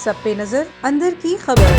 सब पे नजर अंदर की खबर।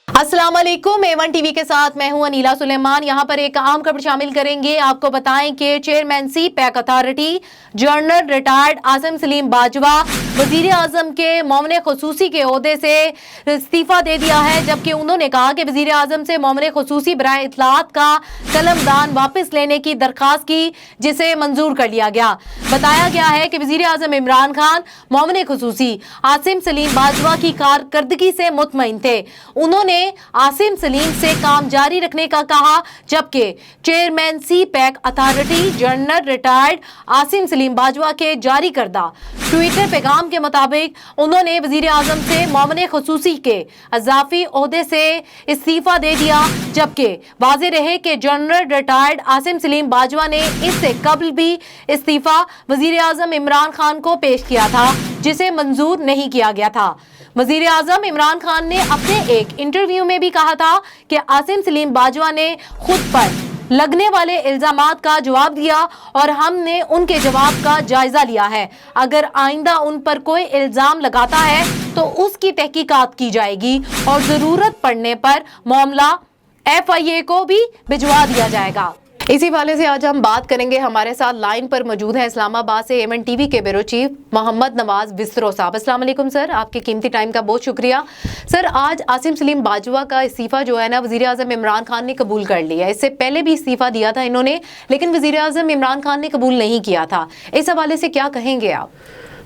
अस्सलाम वालेकुम। A1 टीवी के साथ मैं हूं अनीला सुलेमान। यहां पर एक अहम खबर शामिल करेंगे। आपको बताएं कि chairman CPEC authority general retired Asim Saleem Bajwa वजीर आजम के मोमन खसूसी के ओहदे से इस्तीफा दे दिया है, जबकि उन्होंने कहा कि वजीर आजम से मोमन खसूसी बराए इत्तलात का कलमदान वापस लेने की दरखास्त की, जिसे मंजूर कर लिया गया। बताया गया है कि वजीर आजम इमरान खान मोमन खसूसी आसिम सलीम बाजवा की कारकर्दगी से मुतमईन थे। उन्होंने आसिम सलीम से काम जारी रखने का कहा, जबकि chairman CPEC authority general retired Asim Saleem Bajwa के जारी करदा ट्विटर पैगाम के मुताबिक उन्होंने वजीर आजम से मोमन खसूसी के अजाफी ओहदे से इस्तीफा दे दिया, जबकि वाज़ेह रहे कि जनरल रिटायर्ड आसिम सलीम बाजवा ने इससे कबल भी इस्तीफा वजीर आजम इमरान खान को पेश किया था, जिसे मंजूर नहीं किया गया था। वजीर आजम इमरान खान ने अपने एक इंटरव्यू में भी कहा था कि आसिम सलीम बाजवा ने खुद पर लगने वाले इल्जामात का जवाब दिया और हमने उनके जवाब का जायजा लिया है। अगर आइंदा उन पर कोई इल्जाम लगाता है तो उसकी तहकीकात की जाएगी और जरूरत पड़ने पर मामला FIA को भी भिजवा दिया जाएगा। इसी वाले से आज हम बात करेंगे। हमारे साथ लाइन पर मौजूद है इस्लामाबाद से A1 टीवी के ब्यूरो चीफ मोहम्मद नवाज विस्रो साहब। अस्सलाम वालेकुम सर, आपके कीमती टाइम का बहुत शुक्रिया। सर, आज आसिम सलीम बाजवा का इस्तीफा जो है ना, वजीर आजम इमरान खान ने कबूल कर लिया। इससे पहले भी इस्तीफा दिया था इन्होंने, लेकिन वजीर आजम इमरान खान ने कबूल नहीं किया था। इस हवाले से क्या कहेंगे आप?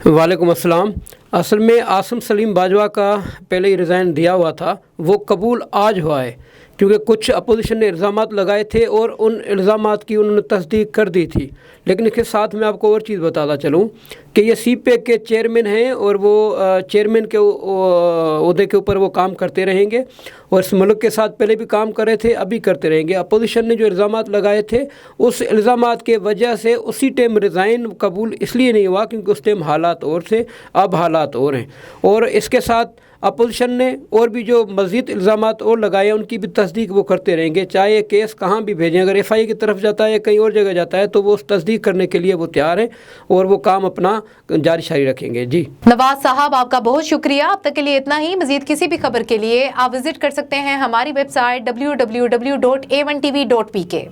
वालेकुम अस्सलाम। असल में आसिम सलीम बाजवा का पहले ही रिज़ाइन दिया हुआ था, वो कबूल आज हुआ है, क्योंकि कुछ अपोजिशन ने इल्ज़ामात लगाए थे और उन इल्ज़ामात की उन्होंने तस्दीक कर दी थी। लेकिन इसके साथ मैं आपको और चीज़ बताता चलूँ कि ये CPEC के चेयरमैन हैं और वो चेयरमैन के ओहदे के ऊपर वो काम करते रहेंगे और इस मुल्क के साथ पहले भी काम कर रहे थे, अभी करते रहेंगे। अपोजिशन ने जो इल्ज़ामात लगाए थे, उस इल्ज़ामात के वजह से उसी टाइम रिज़ाइन कबूल इसलिए नहीं हुआ क्योंकि उस टाइम हालात और थे, अब हालात और हैं। और इसके साथ अपोजिशन ने और भी जो मज़ीद इल्ज़ामात और लगाए हैं, उनकी भी तस्दीक वो करते रहेंगे। चाहे केस कहाँ भी भेजें, अगर FIA की तरफ जाता है या कहीं और जगह जाता है, तो वो उस तस्दीक करने के लिए वो तैयार है और वो काम अपना जारी शारी रखेंगे। जी नवाज साहब, आपका बहुत शुक्रिया। अब तक के लिए इतना ही। मजीद किसी भी खबर के लिए आप विजिट कर सकते हैं हमारी वेबसाइट www.a1tv.pk।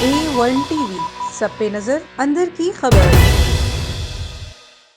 A1 टीवी सब पे नजर अंदर की खबर।